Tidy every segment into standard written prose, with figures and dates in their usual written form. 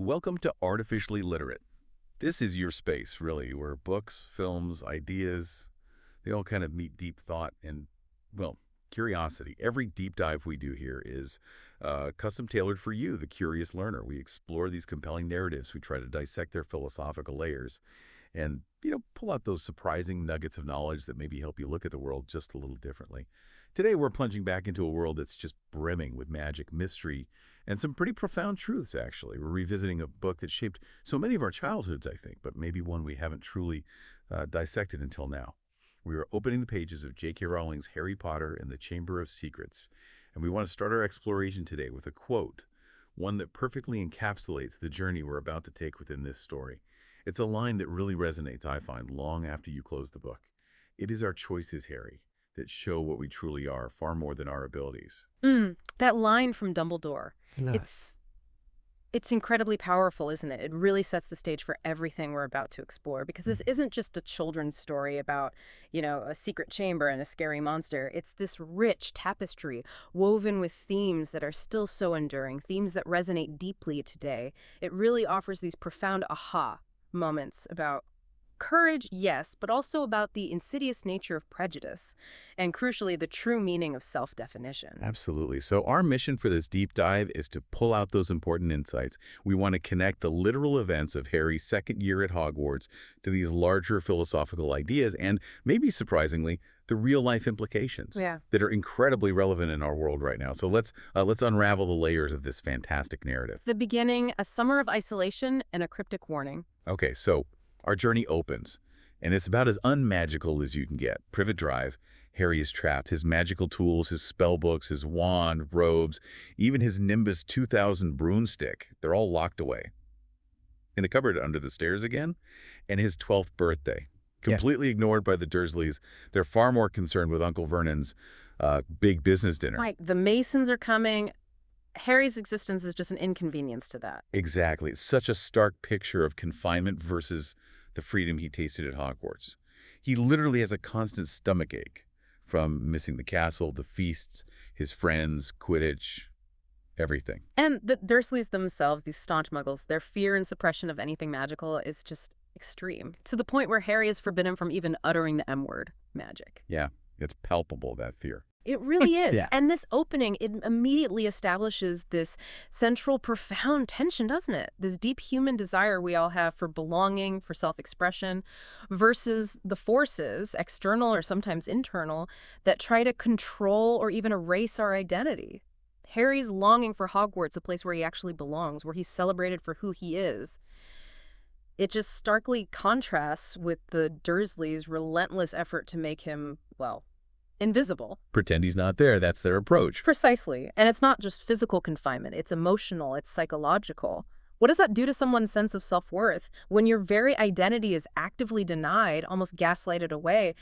Welcome to Artificially Literate. This is your space, really, where books, films, ideas, they all kind of meet deep thought and, well, curiosity. Every deep dive we do here is custom tailored for you, the curious learner. We explore these compelling narratives. We try to dissect their philosophical layers and, pull out those surprising nuggets of knowledge that maybe help you look at the world just a little differently. Today, we're plunging back into a world that's just brimming with magic, mystery, and some pretty profound truths, actually. We're revisiting a book that shaped so many of our childhoods, I think, but maybe one we haven't truly dissected until now. We are opening the pages of J.K. Rowling's Harry Potter and the Chamber of Secrets, and we want to start our exploration today with a quote, one that perfectly encapsulates the journey we're about to take within this story. It's a line that really resonates, I find, long after you close the book. It is our choices, Harry, that show what we truly are, far more than our abilities. That line from Dumbledore, No. it's incredibly powerful, isn't it? It really sets the stage for everything we're about to explore, because this isn't just a children's story about, a secret chamber and a scary monster. It's this rich tapestry woven with themes that are still so enduring, themes that resonate deeply today. It really offers these profound aha moments about courage, yes, but also about the insidious nature of prejudice and, crucially, the true meaning of self-definition. Absolutely. So our mission for this deep dive is to pull out those important insights. We want to connect the literal events of Harry's second year at Hogwarts to these larger philosophical ideas and, maybe surprisingly, the real-life implications that are incredibly relevant in our world right now. So let's unravel the layers of this fantastic narrative. The beginning, a summer of isolation and a cryptic warning. Okay, so our journey opens, and it's about as unmagical as you can get. Privet Drive, Harry is trapped. His magical tools, his spell books, his wand, robes, even his Nimbus 2000 broomstick, they're all locked away. In a cupboard under the stairs again, and his 12th birthday. Completely ignored by the Dursleys. They're far more concerned with Uncle Vernon's big business dinner. Right, the Masons are coming. Harry's existence is just an inconvenience to that. Exactly. It's such a stark picture of confinement versus the freedom he tasted at Hogwarts. He literally has a constant stomach ache from missing the castle, the feasts, his friends, Quidditch, everything. And the Dursleys themselves, these staunch muggles, their fear and suppression of anything magical is just extreme, to the point where Harry is forbidden from even uttering the M word, magic. Yeah, it's palpable, that fear. It really is. Yeah. And this opening, it immediately establishes this central, profound tension, doesn't it? This deep human desire we all have for belonging, for self-expression, versus the forces, external or sometimes internal, that try to control or even erase our identity. Harry's longing for Hogwarts, a place where he actually belongs, where he's celebrated for who he is. It just starkly contrasts with the Dursleys' relentless effort to make him, well, invisible. Pretend he's not there. That's their approach. Precisely. And it's not just physical confinement. It's emotional. It's psychological. What does that do to someone's sense of self-worth when your very identity is actively denied, almost gaslighted away?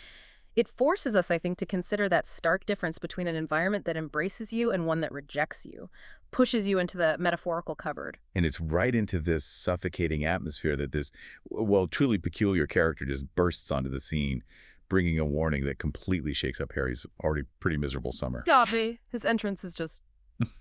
It forces us, I think, to consider that stark difference between an environment that embraces you and one that rejects you, pushes you into the metaphorical cupboard. And it's right into this suffocating atmosphere that this, well, truly peculiar character just bursts onto the scene, bringing a warning that completely shakes up Harry's already pretty miserable summer. Dobby. His entrance is just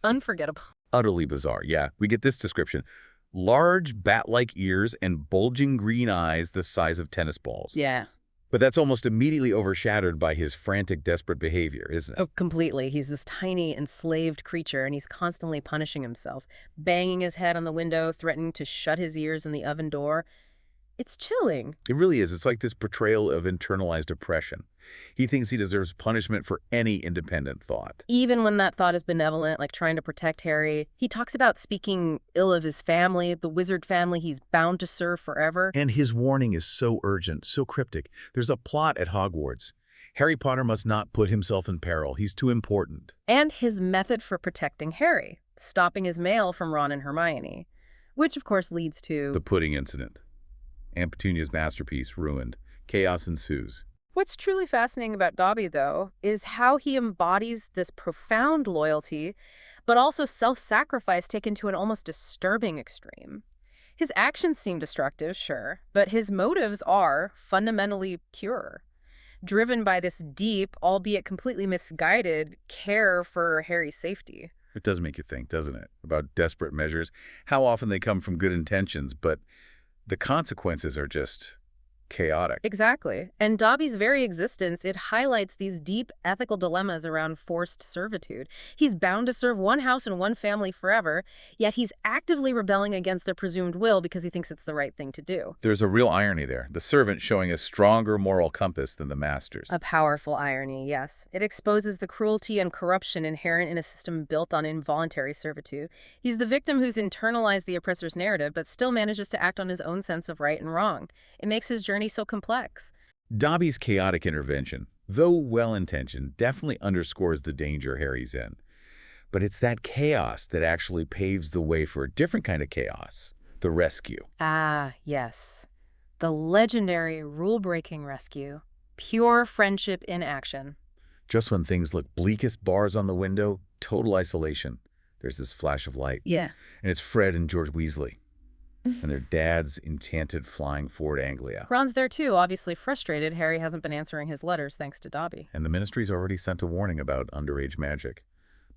unforgettable. Utterly bizarre. Yeah, we get this description. Large bat-like ears and bulging green eyes the size of tennis balls. Yeah. But that's almost immediately overshadowed by his frantic, desperate behavior, isn't it? Oh, completely. He's this tiny, enslaved creature, and he's constantly punishing himself, banging his head on the window, threatening to shut his ears in the oven door. It's chilling. It really is. It's like this portrayal of internalized oppression. He thinks he deserves punishment for any independent thought. Even when that thought is benevolent, like trying to protect Harry. He talks about speaking ill of his family, the wizard family he's bound to serve forever. And his warning is so urgent, so cryptic. There's a plot at Hogwarts. Harry Potter must not put himself in peril. He's too important. And his method for protecting Harry, stopping his mail from Ron and Hermione, which of course leads to The pudding incident. Aunt Petunia's masterpiece ruined. Chaos ensues. What's truly fascinating about Dobby, though, is how he embodies this profound loyalty, but also self-sacrifice taken to an almost disturbing extreme. His actions seem destructive, sure, but his motives are fundamentally pure, driven by this deep, albeit completely misguided, care for Harry's safety. It does make you think, doesn't it, about desperate measures, how often they come from good intentions, but the consequences are just chaotic. Exactly. And Dobby's very existence, it highlights these deep ethical dilemmas around forced servitude. He's bound to serve one house and one family forever, yet he's actively rebelling against their presumed will because he thinks it's the right thing to do. There's a real irony there, the servant showing a stronger moral compass than the masters. A powerful irony, yes. It exposes the cruelty and corruption inherent in a system built on involuntary servitude. He's the victim who's internalized the oppressor's narrative, but still manages to act on his own sense of right and wrong. It makes his journey so complex. Dobby's chaotic intervention, though well-intentioned, definitely underscores the danger Harry's in. But it's that chaos that actually paves the way for a different kind of chaos, the rescue. Ah, yes. The legendary rule-breaking rescue. Pure friendship in action. Just when things look bleakest, bars on the window, total isolation. There's this flash of light. Yeah. And it's Fred and George Weasley and their dad's enchanted flying Ford Anglia. Ron's there too, obviously frustrated Harry hasn't been answering his letters thanks to Dobby. And the Ministry's already sent a warning about underage magic.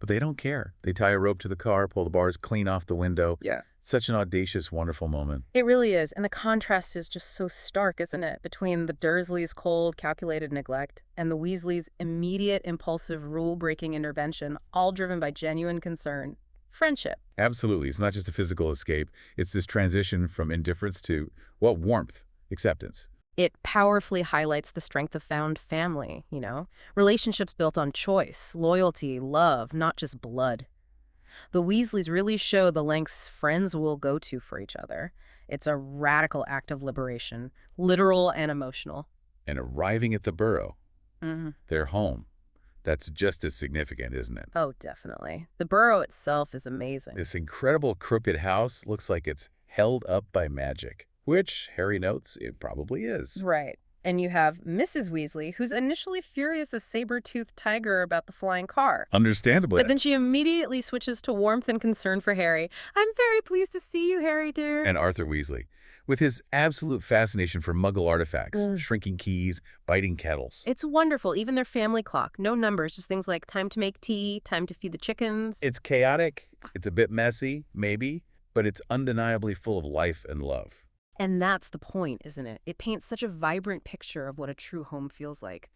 But they don't care. They tie a rope to the car, pull the bars clean off the window. Yeah. Such an audacious, wonderful moment. It really is, and the contrast is just so stark, isn't it? Between the Dursleys' cold, calculated neglect and the Weasleys' immediate, impulsive, rule-breaking intervention, all driven by genuine concern. Friendship. Absolutely. It's not just a physical escape. It's this transition from indifference to, well, warmth, acceptance. It powerfully highlights the strength of found family, you know? Relationships built on choice, loyalty, love, not just blood. The Weasleys really show the lengths friends will go to for each other. It's a radical act of liberation, literal and emotional. And arriving at the Burrow, Mm-hmm. their home, that's just as significant, isn't it? Oh, definitely. The Burrow itself is amazing. This incredible crooked house looks like it's held up by magic, which, Harry notes, it probably is. Right. And you have Mrs. Weasley, who's initially furious as saber-toothed tiger about the flying car. Understandably. But then she immediately switches to warmth and concern for Harry. I'm very pleased to see you, Harry, dear. And Arthur Weasley, with his absolute fascination for Muggle artifacts, shrinking keys, biting kettles. It's wonderful. Even their family clock. No numbers, just things like time to make tea, time to feed the chickens. It's chaotic, it's a bit messy, maybe, but it's undeniably full of life and love. And that's the point, isn't it? It paints such a vibrant picture of what a true home feels like.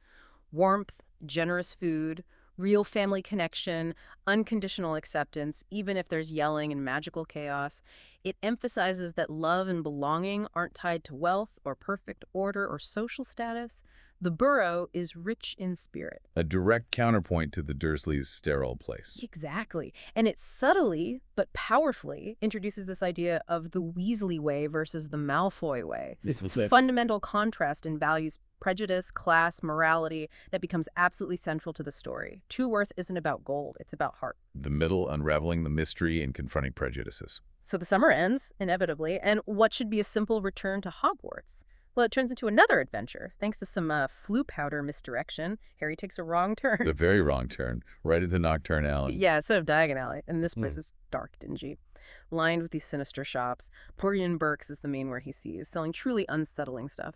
Warmth, generous food, real family connection, unconditional acceptance, even if there's yelling and magical chaos. It emphasizes that love and belonging aren't tied to wealth or perfect order or social status. The Burrow is rich in spirit. A direct counterpoint to the Dursleys' sterile place. Exactly. And it subtly, but powerfully, introduces this idea of the Weasley way versus the Malfoy way. This fundamental contrast in values, prejudice, class, morality, that becomes absolutely central to the story. True worth isn't about gold, it's about heart. The middle unraveling the mystery and confronting prejudices. So the summer ends, inevitably, and what should be a simple return to Hogwarts? Well, it turns into another adventure. Thanks to some flue powder misdirection, Harry takes a wrong turn. The very wrong turn, right into Nocturne Alley. Yeah, instead of Diagon Alley. And this place is dark, dingy, lined with these sinister shops. Porgian Burke's is the main where he sees, selling truly unsettling stuff.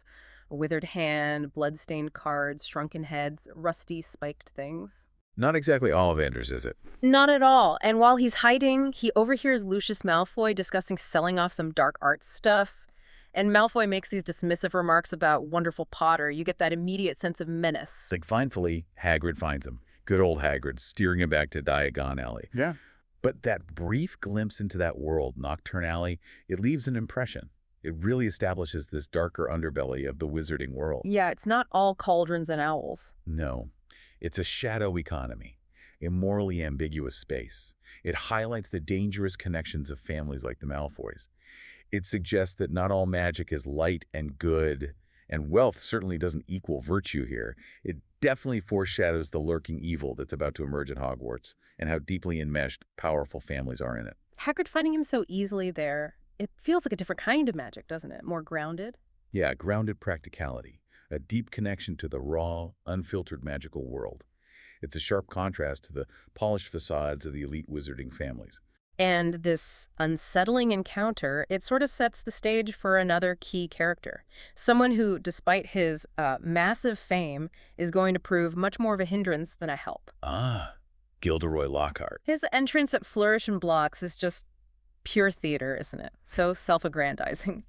A withered hand, blood-stained cards, shrunken heads, rusty, spiked things. Not exactly Ollivanders, is it? Not at all. And while he's hiding, he overhears Lucius Malfoy discussing selling off some dark arts stuff. And Malfoy makes these dismissive remarks about wonderful Potter. You get that immediate sense of menace. Thankfully, Hagrid finds him. Good old Hagrid, steering him back to Diagon Alley. Yeah. But that brief glimpse into that world, Nocturne Alley, it leaves an impression. It really establishes this darker underbelly of the wizarding world. Yeah, it's not all cauldrons and owls. No, it's a shadow economy, a morally ambiguous space. It highlights the dangerous connections of families like the Malfoys. It suggests that not all magic is light and good, and wealth certainly doesn't equal virtue here. It definitely foreshadows the lurking evil that's about to emerge at Hogwarts and how deeply enmeshed powerful families are in it. Hagrid finding him so easily there, it feels like a different kind of magic, doesn't it? More grounded? Yeah, grounded practicality, a deep connection to the raw, unfiltered magical world. It's a sharp contrast to the polished facades of the elite wizarding families. And this unsettling encounter, it sort of sets the stage for another key character. Someone who, despite his massive fame, is going to prove much more of a hindrance than a help. Ah, Gilderoy Lockhart. His entrance at Flourish and Blocks is just pure theater, isn't it? So self-aggrandizing.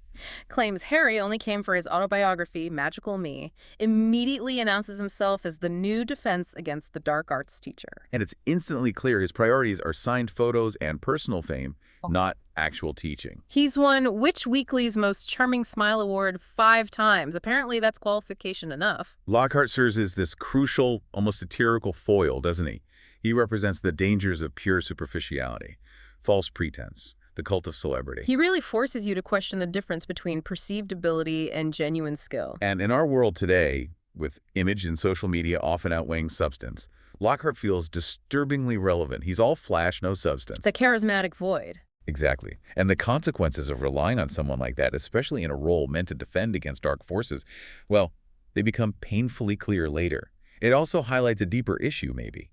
Claims Harry only came for his autobiography, Magical Me, immediately announces himself as the new defense against the dark arts teacher. And it's instantly clear his priorities are signed photos and personal fame, not actual teaching. He's won Witch Weekly's Most Charming Smile Award 5 times. Apparently that's qualification enough. Lockhart serves as this crucial, almost satirical foil, doesn't he? He represents the dangers of pure superficiality, false pretense, the cult of celebrity. He really forces you to question the difference between perceived ability and genuine skill. And in our world today, with image and social media often outweighing substance, Lockhart feels disturbingly relevant. He's all flash, no substance. The charismatic void. Exactly. And the consequences of relying on someone like that, especially in a role meant to defend against dark forces, well, they become painfully clear later. It also highlights a deeper issue, maybe.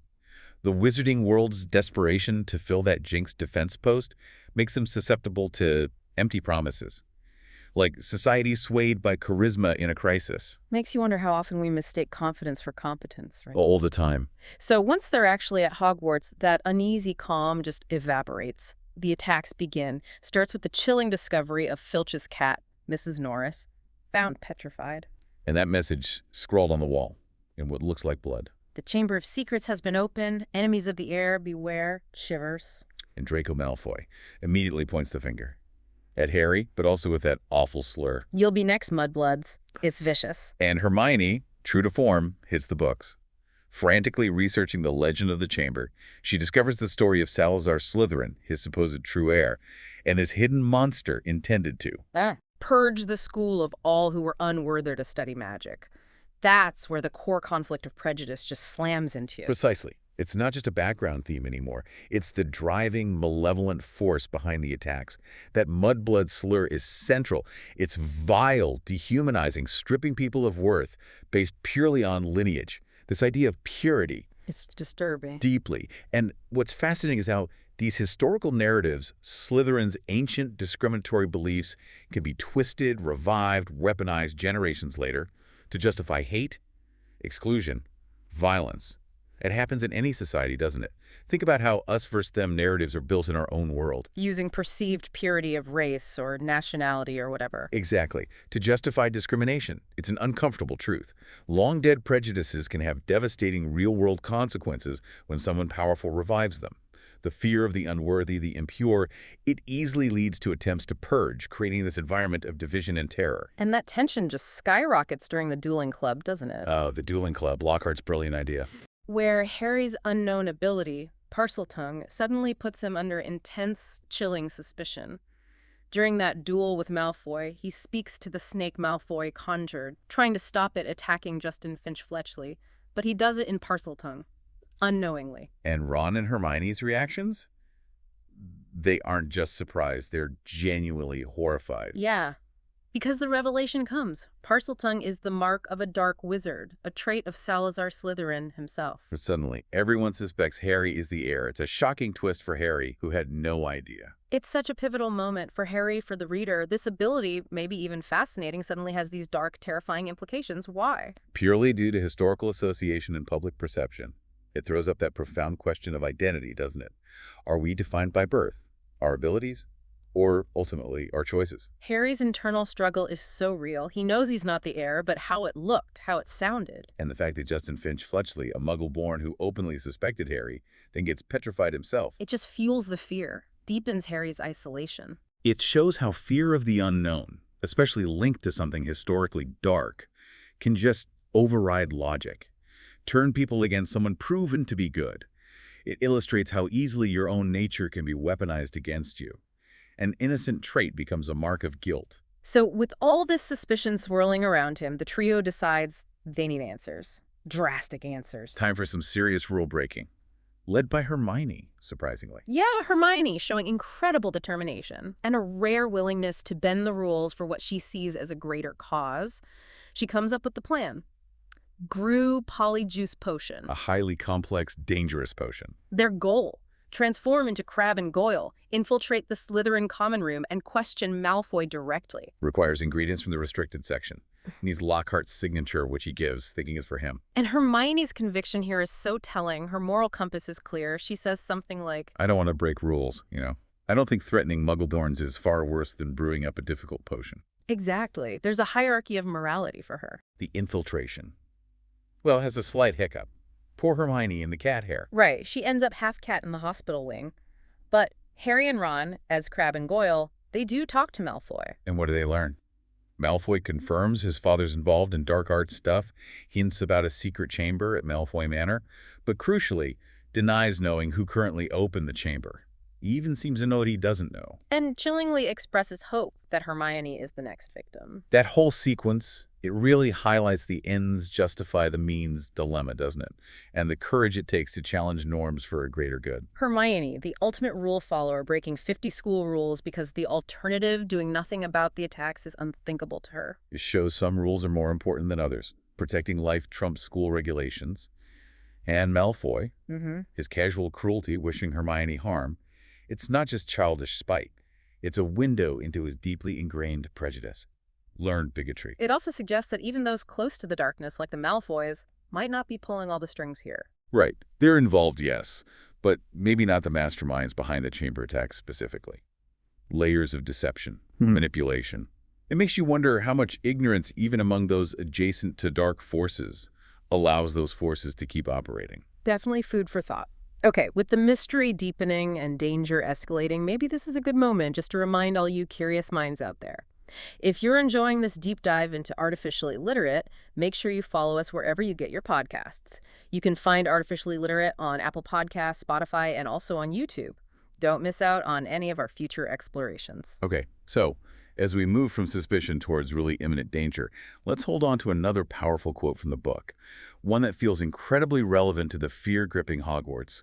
The wizarding world's desperation to fill that jinx defense post makes them susceptible to empty promises. Like society swayed by charisma in a crisis. Makes you wonder how often we mistake confidence for competence, right? All the time. So once they're actually at Hogwarts, that uneasy calm just evaporates. The attacks begin. Starts with the chilling discovery of Filch's cat, Mrs. Norris, found petrified. And that message scrawled on the wall in what looks like blood. The Chamber of Secrets has been opened. Enemies of the air, beware. Shivers. And Draco Malfoy immediately points the finger. At Harry, but also with that awful slur. You'll be next, mudbloods. It's vicious. And Hermione, true to form, hits the books. Frantically researching the legend of the chamber, she discovers the story of Salazar Slytherin, his supposed true heir, and this hidden monster intended to purge the school of all who were unworthy to study magic. That's where the core conflict of prejudice just slams into you. Precisely. It's not just a background theme anymore. It's the driving, malevolent force behind the attacks. That mudblood slur is central. It's vile, dehumanizing, stripping people of worth based purely on lineage. This idea of purity. It's disturbing. Deeply. And what's fascinating is how these historical narratives, Slytherin's ancient discriminatory beliefs, can be twisted, revived, weaponized generations later to justify hate, exclusion, violence. It happens in any society, doesn't it? Think about how us versus them narratives are built in our own world. Using perceived purity of race or nationality or whatever. Exactly. To justify discrimination. It's an uncomfortable truth. Long-dead prejudices can have devastating real-world consequences when someone powerful revives them. The fear of the unworthy, the impure, it easily leads to attempts to purge, creating this environment of division and terror. And that tension just skyrockets during the dueling club, doesn't it? Oh, the dueling club, Lockhart's brilliant idea. Where Harry's unknown ability, Parseltongue, suddenly puts him under intense, chilling suspicion. During that duel with Malfoy, he speaks to the snake Malfoy conjured, trying to stop it attacking Justin Finch-Fletchley, but he does it in Parseltongue, unknowingly. And Ron and Hermione's reactions? They aren't just surprised, they're genuinely horrified. Yeah, because the revelation comes. Parseltongue is the mark of a dark wizard, a trait of Salazar Slytherin himself. For suddenly, everyone suspects Harry is the heir. It's a shocking twist for Harry, who had no idea. It's such a pivotal moment for Harry, for the reader. This ability, maybe even fascinating, suddenly has these dark, terrifying implications. Why? Purely due to historical association and public perception. It throws up that profound question of identity, doesn't it? Are we defined by birth, our abilities, or ultimately our choices? Harry's internal struggle is so real. He knows he's not the heir, but how it looked, how it sounded. And the fact that Justin Finch-Fletchley, a muggle-born who openly suspected Harry, then gets petrified himself. It just fuels the fear, deepens Harry's isolation. It shows how fear of the unknown, especially linked to something historically dark, can just override logic, turn people against someone proven to be good. It illustrates how easily your own nature can be weaponized against you. An innocent trait becomes a mark of guilt. So with all this suspicion swirling around him, the trio decides they need answers. Drastic answers. Time for some serious rule-breaking. Led by Hermione, surprisingly. Yeah, Hermione showing incredible determination and a rare willingness to bend the rules for what she sees as a greater cause. She comes up with the plan. Gru Polyjuice Potion. A highly complex, dangerous potion. Their goal: transform into Crabbe and Goyle, infiltrate the Slytherin common room, and question Malfoy directly. Requires ingredients from the restricted section. Needs Lockhart's signature, which he gives, thinking is for him. And Hermione's conviction here is so telling. Her moral compass is clear. She says something like, I don't want to break rules, you know. I don't think threatening Muggledorns is far worse than brewing up a difficult potion. exactly. There's a hierarchy of morality for her. The infiltration. Well, has a slight hiccup. Poor Hermione in the cat hair. Right. She ends up half cat in the hospital wing. But Harry and Ron, as Crabbe and Goyle, they do talk to Malfoy. And what do they learn? Malfoy confirms his father's involved in dark arts stuff, hints about a secret chamber at Malfoy Manor, but crucially, denies knowing who currently opened the chamber. He even seems to know what he doesn't know. And chillingly expresses hope that Hermione is the next victim. That whole sequence, it really highlights the ends justify the means dilemma, doesn't it? And the courage it takes to challenge norms for a greater good. Hermione, the ultimate rule follower, breaking 50 school rules because the alternative, doing nothing about the attacks, is unthinkable to her. It shows some rules are more important than others. Protecting life trumps school regulations. And Malfoy, his casual cruelty, wishing Hermione harm, it's not just childish spite. It's a window into his deeply ingrained prejudice, learned bigotry. It also suggests that even those close to the darkness, like the Malfoys, might not be pulling all the strings here. Right. They're involved, yes, but maybe not the masterminds behind the chamber attacks specifically. Layers of deception, manipulation. It makes you wonder how much ignorance, even among those adjacent to dark forces, allows those forces to keep operating. Definitely food for thought. Okay, with the mystery deepening and danger escalating, maybe this is a good moment just to remind all you curious minds out there. If you're enjoying this deep dive into Artificially Literate, make sure you follow us wherever you get your podcasts. You can find Artificially Literate on Apple Podcasts, Spotify, and also on YouTube. Don't miss out on any of our future explorations. Okay, so as we move from suspicion towards really imminent danger, let's hold on to another powerful quote from the book, one that feels incredibly relevant to the fear gripping Hogwarts.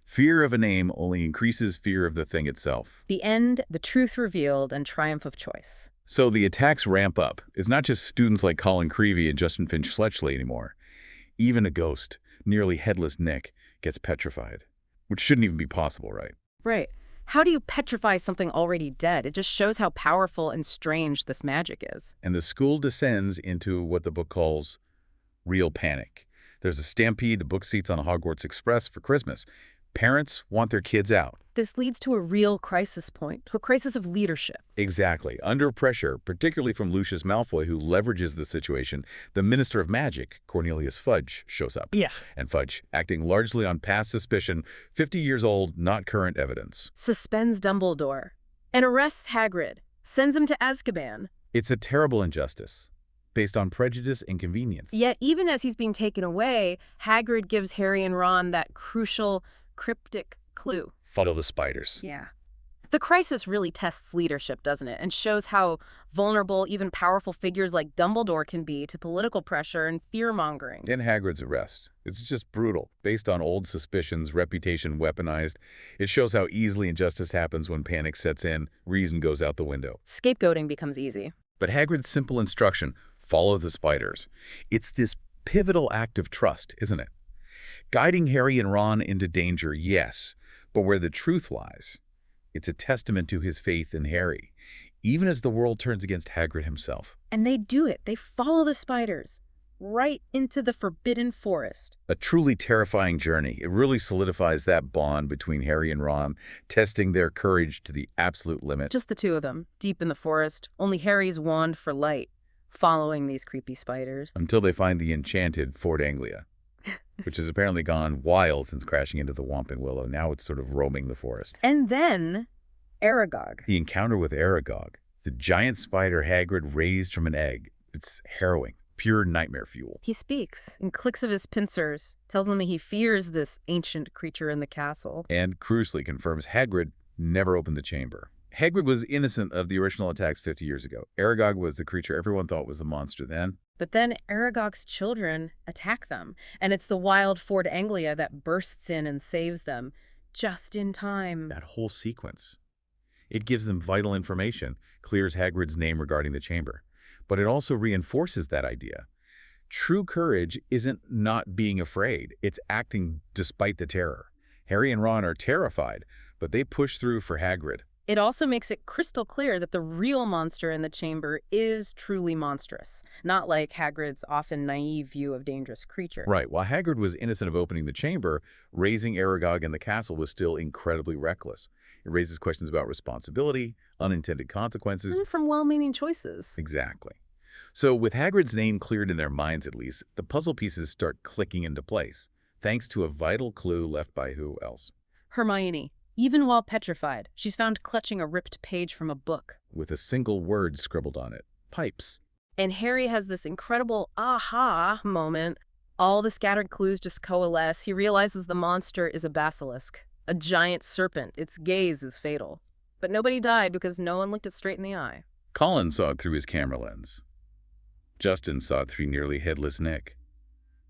Fear of a name only increases fear of the thing itself. The end, the truth revealed, and triumph of choice. So the attacks ramp up. It's not just students like Colin Creevey and Justin Finch-Fletchley anymore. Even a ghost, nearly headless Nick, gets petrified. Which shouldn't even be possible, right? Right. How do you petrify something already dead? It just shows how powerful and strange this magic is. And the school descends into what the book calls real panic. There's a stampede to book seats on a Hogwarts Express for Christmas. Parents want their kids out. This leads to a real crisis point, to a crisis of leadership. Exactly. Under pressure, particularly from Lucius Malfoy, who leverages the situation, the Minister of Magic, Cornelius Fudge, shows up. Yeah. And Fudge, acting largely on past suspicion, 50 years old, not current evidence. Suspends Dumbledore and arrests Hagrid, sends him to Azkaban. It's a terrible injustice, based on prejudice and convenience. Yet even as he's being taken away, Hagrid gives Harry and Ron that crucial, cryptic clue. Follow the spiders. Yeah. The crisis really tests leadership, doesn't it? And shows how vulnerable even powerful figures like Dumbledore can be to political pressure and fear-mongering. And Hagrid's arrest. It's just brutal. Based on old suspicions, reputation weaponized. It shows how easily injustice happens when panic sets in, reason goes out the window. Scapegoating becomes easy. But Hagrid's simple instruction, follow the spiders. It's this pivotal act of trust, isn't it? Guiding Harry and Ron into danger, yes, but where the truth lies, it's a testament to his faith in Harry, even as the world turns against Hagrid himself. And they do it. They follow the spiders right into the Forbidden Forest. A truly terrifying journey. It really solidifies that bond between Harry and Ron, testing their courage to the absolute limit. Just the two of them, deep in the forest, only Harry's wand for light, following these creepy spiders. Until they find the enchanted Fort Anglia, which has apparently gone wild since crashing into the Whomping Willow. Now it's sort of roaming the forest. And then Aragog. The encounter with Aragog, the giant spider Hagrid raised from an egg. It's harrowing, pure nightmare fuel. He speaks in clicks of his pincers, tells them he fears this ancient creature in the castle. And crucially confirms Hagrid never opened the chamber. Hagrid was innocent of the original attacks 50 years ago. Aragog was the creature everyone thought was the monster then. But then Aragog's children attack them, and it's the wild Ford Anglia that bursts in and saves them, just in time. That whole sequence. It gives them vital information, clears Hagrid's name regarding the chamber. But it also reinforces that idea. True courage isn't not being afraid. It's acting despite the terror. Harry and Ron are terrified, but they push through for Hagrid. It also makes it crystal clear that the real monster in the chamber is truly monstrous, not like Hagrid's often naive view of dangerous creature. Right. While Hagrid was innocent of opening the chamber, raising Aragog in the castle was still incredibly reckless. It raises questions about responsibility, unintended consequences. And from well-meaning choices. Exactly. So with Hagrid's name cleared in their minds at least, the puzzle pieces start clicking into place, thanks to a vital clue left by who else? Hermione, even while petrified, she's found clutching a ripped page from a book. With a single word scribbled on it. Pipes. And Harry has this incredible aha moment. All the scattered clues just coalesce. He realizes the monster is a basilisk, a giant serpent. Its gaze is fatal. But nobody died because no one looked it straight in the eye. Colin saw it through his camera lens. Justin saw it through nearly headless Nick.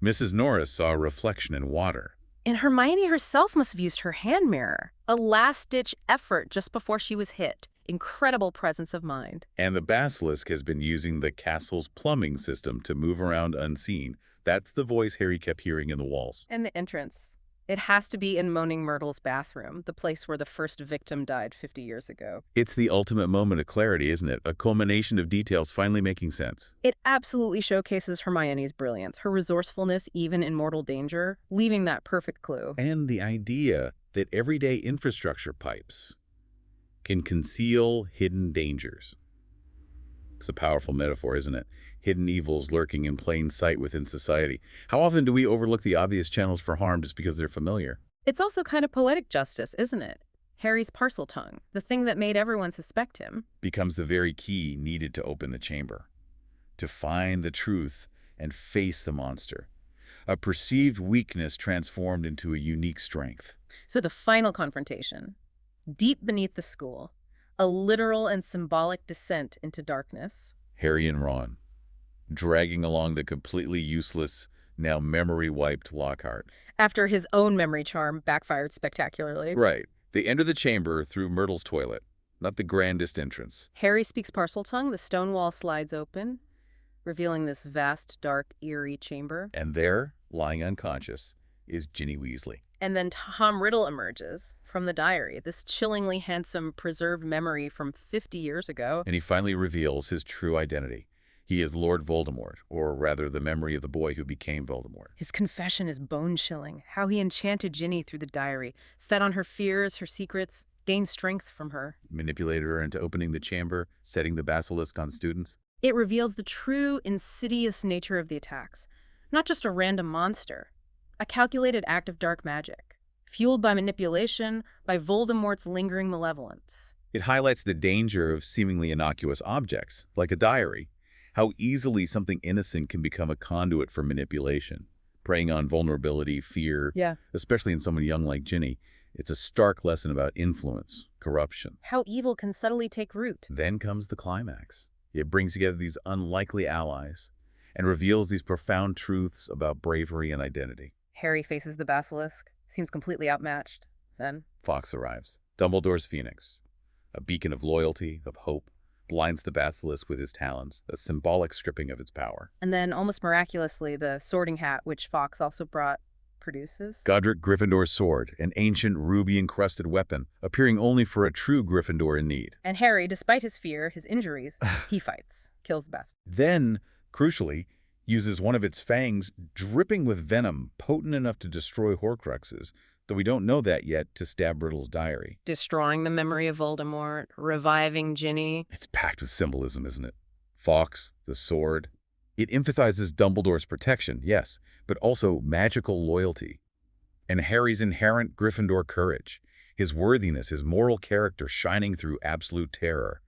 Mrs. Norris saw a reflection in water. And Hermione herself must have used her hand mirror. A last-ditch effort just before she was hit. Incredible presence of mind. And the basilisk has been using the castle's plumbing system to move around unseen. That's the voice Harry kept hearing in the walls. And the entrance. It has to be in Moaning Myrtle's bathroom, the place where the first victim died 50 years ago. It's the ultimate moment of clarity, isn't it? A culmination of details finally making sense. It absolutely showcases Hermione's brilliance, her resourcefulness even in mortal danger, leaving that perfect clue. And the idea that everyday infrastructure pipes can conceal hidden dangers. It's a powerful metaphor, isn't it? Hidden evils lurking in plain sight within society. How often do we overlook the obvious channels for harm just because they're familiar? It's also kind of poetic justice, isn't it? Harry's parcel tongue, the thing that made everyone suspect him, Becomes the very key needed to open the chamber. To find the truth and face the monster. A perceived weakness transformed into a unique strength. So the final confrontation, deep beneath the school, a literal and symbolic descent into darkness. Harry and Ron, dragging along the completely useless, now memory-wiped Lockhart. After his own memory charm backfired spectacularly. Right. They enter the chamber through Myrtle's toilet, not the grandest entrance. Harry speaks parcel tongue, the stone wall slides open, revealing this vast, dark, eerie chamber. And there, lying unconscious, is Ginny Weasley. And then Tom Riddle emerges from the diary, this chillingly handsome, preserved memory from 50 years ago. And he finally reveals his true identity. He is Lord Voldemort, or rather the memory of the boy who became Voldemort. His confession is bone-chilling, how he enchanted Ginny through the diary, fed on her fears, her secrets, gained strength from her. Manipulated her into opening the chamber, setting the basilisk on students. It reveals the true, insidious nature of the attacks. Not just a random monster, a calculated act of dark magic, fueled by manipulation, by Voldemort's lingering malevolence. It highlights the danger of seemingly innocuous objects, like a diary. How easily something innocent can become a conduit for manipulation, preying on vulnerability, fear, especially in someone young like Ginny. It's a stark lesson about influence, corruption. How evil can subtly take root. Then comes the climax. It brings together these unlikely allies and reveals these profound truths about bravery and identity. Harry faces the basilisk, seems completely outmatched. Then Fawkes arrives, Dumbledore's phoenix, a beacon of loyalty, of hope, blinds the basilisk with his talons, a symbolic stripping of its power. And then, almost miraculously, the sorting hat, which Fawkes also brought, produces. Godric Gryffindor's sword, an ancient ruby-encrusted weapon, appearing only for a true Gryffindor in need. And Harry, despite his fear, his injuries, he fights, kills the basilisk. Then, crucially, uses one of its fangs, dripping with venom, potent enough to destroy Horcruxes, though we don't know that yet, to stab Riddle's diary. Destroying the memory of Voldemort, reviving Ginny. It's packed with symbolism, isn't it? Fawkes, the sword. It emphasizes Dumbledore's protection, yes, but also magical loyalty. And Harry's inherent Gryffindor courage, his worthiness, his moral character shining through absolute terror.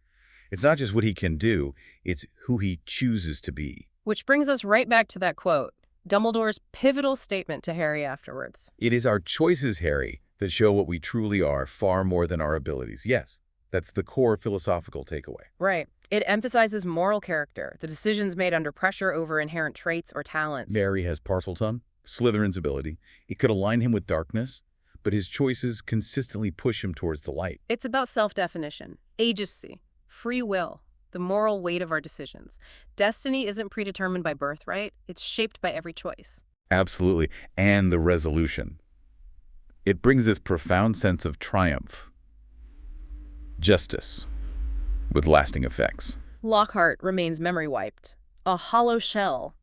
It's not just what he can do, it's who he chooses to be. Which brings us right back to that quote, Dumbledore's pivotal statement to Harry afterwards. It is our choices, Harry, that show what we truly are far more than our abilities. Yes, that's the core philosophical takeaway. Right. It emphasizes moral character, the decisions made under pressure over inherent traits or talents. Harry has Parseltongue, Slytherin's ability. It could align him with darkness, but his choices consistently push him towards the light. It's about self-definition, agency, free will, the moral weight of our decisions. Destiny isn't predetermined by birthright. It's shaped by every choice. Absolutely. And the resolution. It brings this profound sense of triumph. Justice, with lasting effects. Lockhart remains memory wiped. A hollow shell.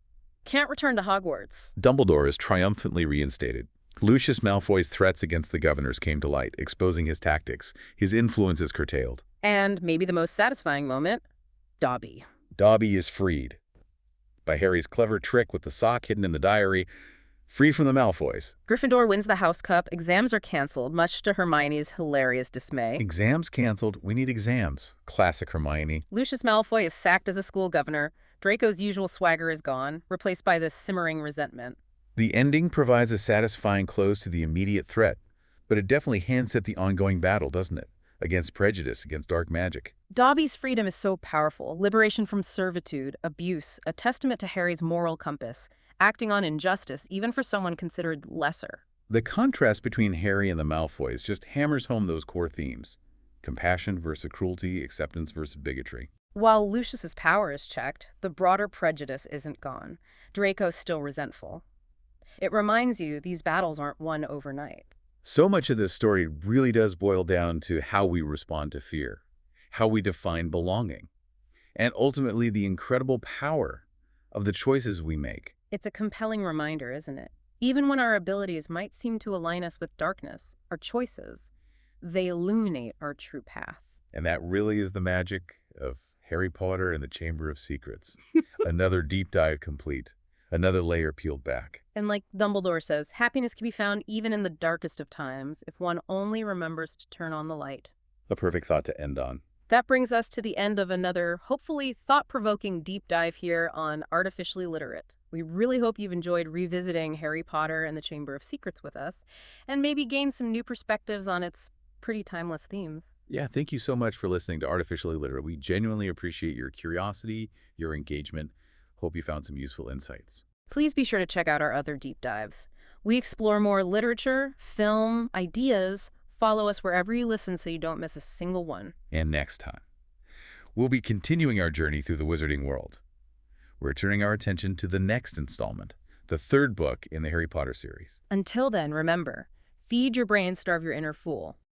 Can't return to Hogwarts. Dumbledore is triumphantly reinstated. Lucius Malfoy's threats against the governors came to light, exposing his tactics. His influence is curtailed. And maybe the most satisfying moment, Dobby. Dobby is freed. By Harry's clever trick with the sock hidden in the diary, freed from the Malfoys. Gryffindor wins the House Cup. Exams are canceled, much to Hermione's hilarious dismay. Exams canceled. We need exams. Classic Hermione. Lucius Malfoy is sacked as a school governor. Draco's usual swagger is gone, replaced by this simmering resentment. The ending provides a satisfying close to the immediate threat, but it definitely hints at the ongoing battle, doesn't it? Against prejudice, against dark magic. Dobby's freedom is so powerful. Liberation from servitude, abuse, a testament to Harry's moral compass, acting on injustice, even for someone considered lesser. The contrast between Harry and the Malfoys just hammers home those core themes. Compassion versus cruelty, acceptance versus bigotry. While Lucius's power is checked, the broader prejudice isn't gone. Draco's still resentful. It reminds you these battles aren't won overnight. So much of this story really does boil down to how we respond to fear, how we define belonging, and ultimately the incredible power of the choices we make. It's a compelling reminder, isn't it? Even when our abilities might seem to align us with darkness, our choices, they illuminate our true path. And that really is the magic of Harry Potter and the Chamber of Secrets. Another deep dive complete. Another layer peeled back. And like Dumbledore says, happiness can be found even in the darkest of times if one only remembers to turn on the light. A perfect thought to end on. That brings us to the end of another, hopefully thought-provoking deep dive here on Artificially Literate. We really hope you've enjoyed revisiting Harry Potter and the Chamber of Secrets with us, and maybe gained some new perspectives on its pretty timeless themes. Yeah, thank you so much for listening to Artificially Literate. We genuinely appreciate your curiosity, your engagement. Hope you found some useful insights. Please be sure to check out our other deep dives. We explore more literature, film, ideas. Follow us wherever you listen so you don't miss a single one. And next time, we'll be continuing our journey through the wizarding world. We're turning our attention to the next installment, the third book in the Harry Potter series. Until then, remember, feed your brain, starve your inner fool.